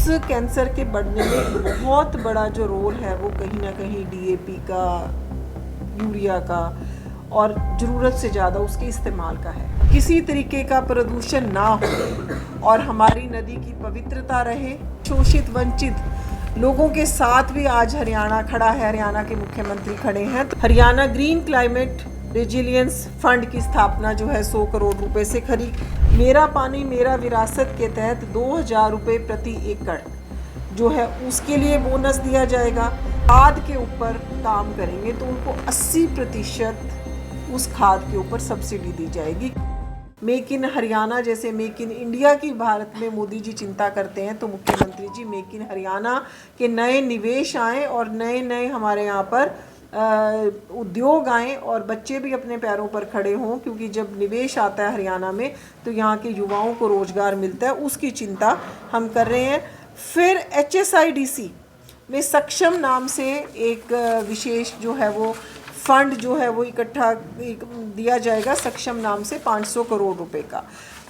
Cancer के बढ़ने में बहुत बड़ा जो रोल है वो कहीं ना कहीं डीएपी का, यूरिया का और ज़रूरत से ज़्यादा उसके इस्तेमाल का है। किसी तरीके का प्रदूषण ना हो और हमारी नदी की पवित्रता रहे। शोषित वंचित लोगों के साथ भी आज हरियाणा खड़ा है, हरियाणा के मुख्यमंत्री खड़े हैं। तो Haryana green climate resilience fund की स्थापना जो है 100 करोड़ रुपए से करी। मेरा पानी मेरा विरासत के तहत 2000 रुपये प्रति एकड़ जो है उसके लिए बोनस दिया जाएगा। खाद के ऊपर काम करेंगे तो उनको 80% उस खाद के ऊपर सब्सिडी दी जाएगी। मेक इन हरियाणा जैसे मेक इन इंडिया की भारत में मोदी जी चिंता करते हैं, तो मुख्यमंत्री जी मेक इन हरियाणा के नए निवेश आए और नए नए हमारे यहाँ पर उद्योग आए और बच्चे भी अपने पैरों पर खड़े हों, क्योंकि जब निवेश आता है हरियाणा में तो यहाँ के युवाओं को रोजगार मिलता है, उसकी चिंता हम कर रहे हैं। फिर HSIDC में सक्षम नाम से एक विशेष जो है वो फंड जो है वो इकट्ठा दिया जाएगा, सक्षम नाम से 500 करोड़ रुपए का।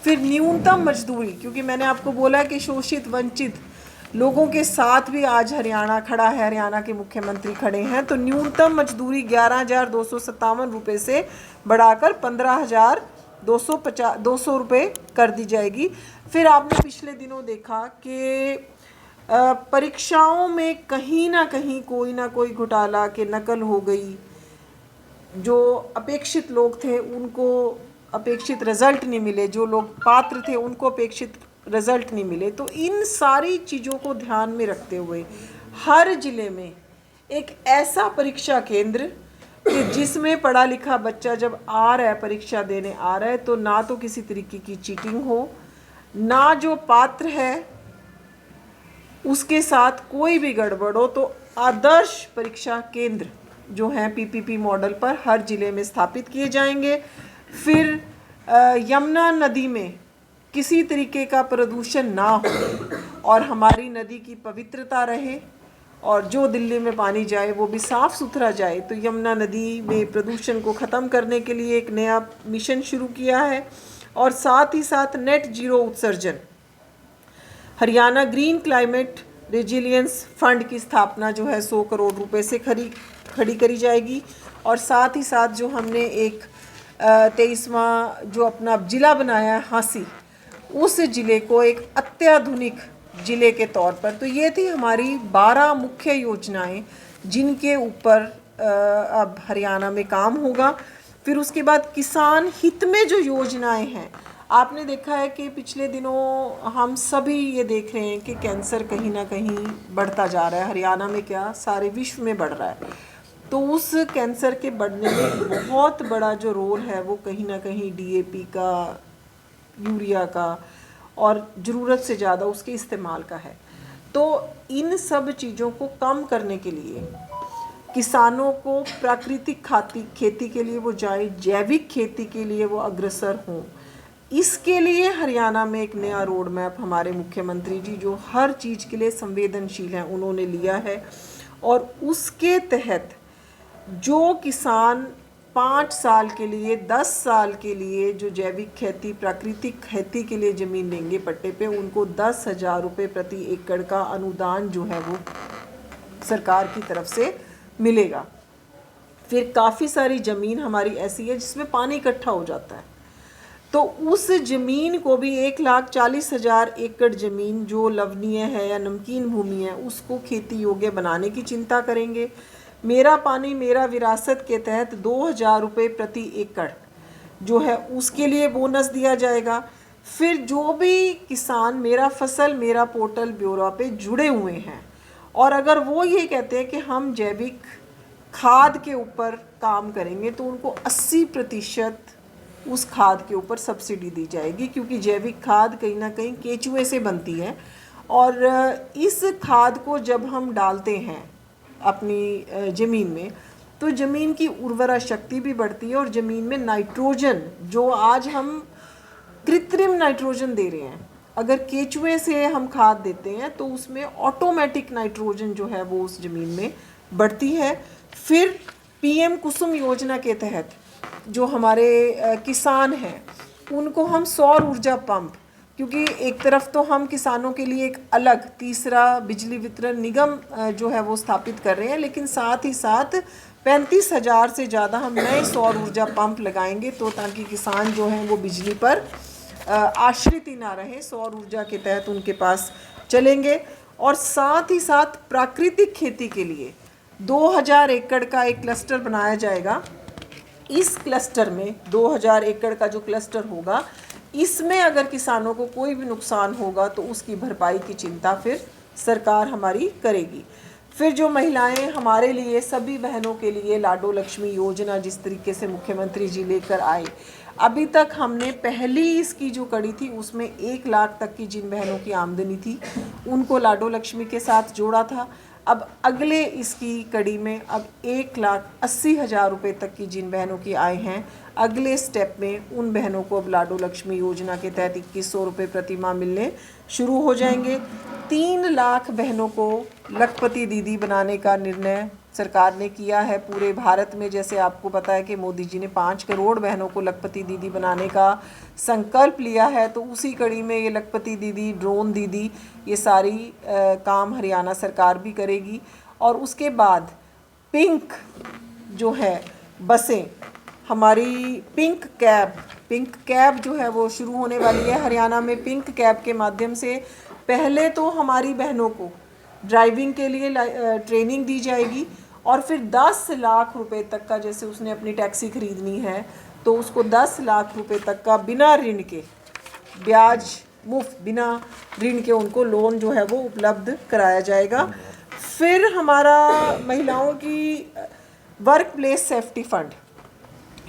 फिर न्यूनतम मजदूरी, क्योंकि मैंने आपको बोला कि शोषित वंचित लोगों के साथ भी आज हरियाणा खड़ा है, हरियाणा के मुख्यमंत्री खड़े हैं, तो न्यूनतम मजदूरी 11,257 रुपये से बढ़ाकर 15,200 रुपये कर दी जाएगी। फिर आपने पिछले दिनों देखा कि परीक्षाओं में कहीं ना कोई घोटाला के नकल हो गई। जो अपेक्षित लोग थे उनको अपेक्षित रिजल्ट नहीं मिले, जो लोग पात्र थे उनको अपेक्षित रिजल्ट नहीं मिले। तो इन सारी चीज़ों को ध्यान में रखते हुए हर जिले में एक ऐसा परीक्षा केंद्र कि जिसमें पढ़ा लिखा बच्चा जब आ रहा है, परीक्षा देने आ रहा है, तो ना तो किसी तरीके की चीटिंग हो, ना जो पात्र है उसके साथ कोई भी गड़बड़ हो। तो आदर्श परीक्षा केंद्र जो हैं PPP मॉडल पर हर जिले में स्थापित किए जाएंगे। फिर यमुना नदी में किसी तरीके का प्रदूषण ना हो और हमारी नदी की पवित्रता रहे और जो दिल्ली में पानी जाए वो भी साफ़ सुथरा जाए। तो यमुना नदी में प्रदूषण को ख़त्म करने के लिए एक नया मिशन शुरू किया है और साथ ही साथ नेट जीरो उत्सर्जन, Haryana green climate resilience fund की स्थापना जो है 100 करोड़ रुपए से खड़ी करी जाएगी। और साथ ही साथ जो हमने एक 23वां जो अपना ज़िला बनाया है हांसी, उस ज़िले को एक अत्याधुनिक ज़िले के तौर पर, तो ये थी हमारी 12 मुख्य योजनाएं जिनके ऊपर अब हरियाणा में काम होगा। फिर उसके बाद किसान हित में जो योजनाएं हैं, आपने देखा है कि पिछले दिनों हम सभी ये देख रहे हैं कि कैंसर कहीं ना कहीं बढ़ता जा रहा है, हरियाणा में क्या सारे विश्व में बढ़ रहा है। तो उस कैंसर के बढ़ने में बहुत बड़ा जो रोल है वो कहीं ना कहीं डीएपी का, यूरिया का और ज़रूरत से ज़्यादा उसके इस्तेमाल का है। तो इन सब चीज़ों को कम करने के लिए किसानों को प्राकृतिक खेती के लिए वो जाए, जैविक खेती के लिए वो अग्रसर हों। इसके लिए हरियाणा में एक नया रोड मैप हमारे मुख्यमंत्री जी जो हर चीज़ के लिए संवेदनशील हैं उन्होंने लिया है और उसके तहत जो किसान 5 साल के लिए, 10 साल के लिए जो जैविक खेती, प्राकृतिक खेती के लिए ज़मीन लेंगे पट्टे पे, उनको 10,000 रुपये प्रति एकड़ का अनुदान जो है वो सरकार की तरफ से मिलेगा। फिर काफ़ी सारी ज़मीन हमारी ऐसी है जिसमें पानी इकट्ठा हो जाता है, तो उस ज़मीन को भी 1,40,000 एकड़ ज़मीन जो लवणीय है या नमकीन भूमि है उसको खेती योग्य बनाने की चिंता करेंगे। मेरा पानी मेरा विरासत के तहत 2,000 रुपये प्रति एकड़ जो है उसके लिए बोनस दिया जाएगा। फिर जो भी किसान मेरा फसल मेरा पोर्टल ब्यूरो पे जुड़े हुए हैं और अगर वो ये कहते हैं कि हम जैविक खाद के ऊपर काम करेंगे, तो उनको 80% उस खाद के ऊपर सब्सिडी दी जाएगी, क्योंकि जैविक खाद कहीं ना कहीं केचुए से बनती है और इस खाद को जब हम डालते हैं अपनी ज़मीन में तो ज़मीन की उर्वरा शक्ति भी बढ़ती है और ज़मीन में नाइट्रोजन, जो आज हम कृत्रिम नाइट्रोजन दे रहे हैं, अगर केचुए से हम खाद देते हैं तो उसमें ऑटोमेटिक नाइट्रोजन जो है वो उस ज़मीन में बढ़ती है। फिर PM कुसुम योजना के तहत जो हमारे किसान हैं उनको हम सौर ऊर्जा पंप क्योंकि एक तरफ तो हम किसानों के लिए एक अलग तीसरा बिजली वितरण निगम जो है वो स्थापित कर रहे हैं, लेकिन साथ ही साथ 35,000 से ज़्यादा हम नए सौर ऊर्जा पंप लगाएंगे, तो ताकि किसान जो हैं वो बिजली पर आश्रित ही ना रहे, सौर ऊर्जा के तहत उनके पास चलेंगे। और साथ ही साथ प्राकृतिक खेती के लिए 2000 एकड़ का एक क्लस्टर बनाया जाएगा। इस क्लस्टर में 2000 एकड़ का जो क्लस्टर होगा, इसमें अगर किसानों को कोई भी नुकसान होगा तो उसकी भरपाई की चिंता फिर सरकार हमारी करेगी। फिर जो महिलाएं हमारे लिए, सभी बहनों के लिए लाडो लक्ष्मी योजना जिस तरीके से मुख्यमंत्री जी लेकर आए, अभी तक हमने पहली इसकी जो कड़ी थी उसमें 1 लाख तक की जिन बहनों की आमदनी थी उनको लाडो लक्ष्मी के साथ जोड़ा था। अब अगले इसकी कड़ी में अब 1,80,000 रुपये तक की जिन बहनों की आय हैं, अगले स्टेप में उन बहनों को अब लाडो लक्ष्मी योजना के तहत 2100 रुपये प्रति माह मिलने शुरू हो जाएंगे। 3 लाख बहनों को लखपति दीदी बनाने का निर्णय सरकार ने किया है पूरे भारत में। जैसे आपको पता है कि मोदी जी ने 5 करोड़ बहनों को लखपति दीदी बनाने का संकल्प लिया है, तो उसी कड़ी में ये लखपति दीदी, ड्रोन दीदी, ये सारी काम हरियाणा सरकार भी करेगी। और उसके बाद पिंक जो है बसें, हमारी पिंक कैब जो है वो शुरू होने वाली है हरियाणा में। पिंक कैब के माध्यम से पहले तो हमारी बहनों को ड्राइविंग के लिए ट्रेनिंग दी जाएगी, और फिर 10 लाख रुपए तक का, जैसे उसने अपनी टैक्सी खरीदनी है तो उसको 10 लाख रुपए तक का बिना ऋण के, ब्याज मुफ्त, बिना ऋण के उनको लोन जो है वो उपलब्ध कराया जाएगा। फिर हमारा महिलाओं की वर्क प्लेस सेफ्टी फंड,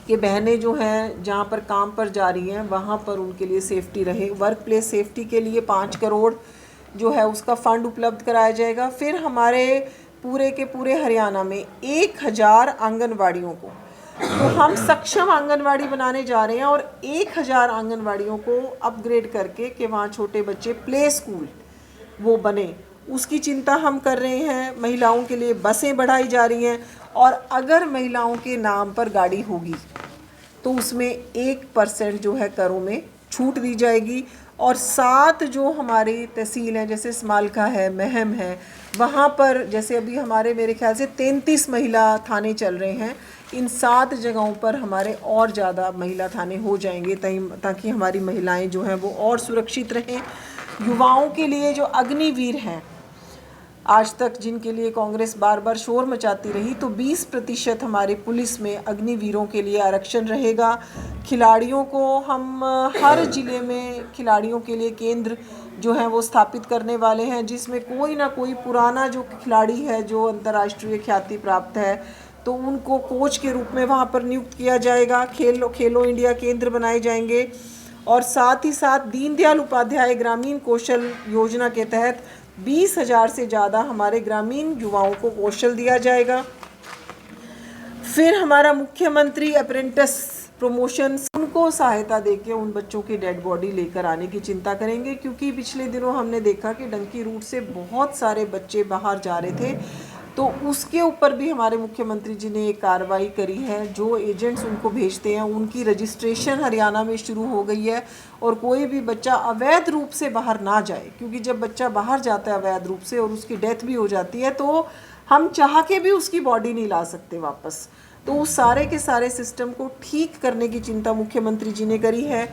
कि बहनें जो हैं जहाँ पर काम पर जा रही हैं वहाँ पर उनके लिए सेफ्टी रहे, वर्क प्लेस सेफ्टी के लिए 5 करोड़ जो है उसका फंड उपलब्ध कराया जाएगा। फिर हमारे पूरे के पूरे हरियाणा में 1000 आंगनवाड़ियों को, तो हम सक्षम आंगनवाड़ी बनाने जा रहे हैं, और 1000 आंगनवाड़ियों को अपग्रेड करके कि वहाँ छोटे बच्चे प्ले स्कूल वो बने, उसकी चिंता हम कर रहे हैं। महिलाओं के लिए बसें बढ़ाई जा रही हैं, और अगर महिलाओं के नाम पर गाड़ी होगी तो उसमें 1% जो है करों में छूट दी जाएगी। और 7 जो हमारी तहसील हैं, जैसे स्मालका है, महम है, वहाँ पर जैसे अभी हमारे मेरे ख्याल से 33 महिला थाने चल रहे हैं, इन 7 जगहों पर हमारे और ज़्यादा महिला थाने हो जाएंगे, ताकि हमारी महिलाएं जो हैं वो और सुरक्षित रहें। युवाओं के लिए जो अग्निवीर हैं, आज तक जिनके लिए कांग्रेस बार बार शोर मचाती रही, तो 20% हमारे पुलिस में अग्निवीरों के लिए आरक्षण रहेगा। खिलाड़ियों को हम हर ज़िले में खिलाड़ियों के लिए केंद्र जो है वो स्थापित करने वाले हैं, जिसमें कोई ना कोई पुराना जो खिलाड़ी है जो अंतर्राष्ट्रीय ख्याति प्राप्त है, तो उनको कोच के रूप में वहाँ पर नियुक्त किया जाएगा। खेलो इंडिया केंद्र बनाए जाएंगे। और साथ ही साथ दीनदयाल उपाध्याय ग्रामीण कौशल योजना के तहत 20,000 से ज़्यादा हमारे ग्रामीण युवाओं को कौशल दिया जाएगा। फिर हमारा मुख्यमंत्री अप्रेंटिस प्रमोशन, उनको सहायता देके उन बच्चों की डेड बॉडी लेकर आने की चिंता करेंगे, क्योंकि पिछले दिनों हमने देखा कि डंकी रूट से बहुत सारे बच्चे बाहर जा रहे थे, तो उसके ऊपर भी हमारे मुख्यमंत्री जी ने एक कार्रवाई करी है। जो एजेंट्स उनको भेजते हैं उनकी रजिस्ट्रेशन हरियाणा में शुरू हो गई है, और कोई भी बच्चा अवैध रूप से बाहर ना जाए, क्योंकि जब बच्चा बाहर जाता है अवैध रूप से और उसकी डेथ भी हो जाती है, तो हम चाह के भी उसकी बॉडी नहीं ला सकते वापस। तो उस सारे के सारे सिस्टम को ठीक करने की चिंता मुख्यमंत्री जी ने करी है।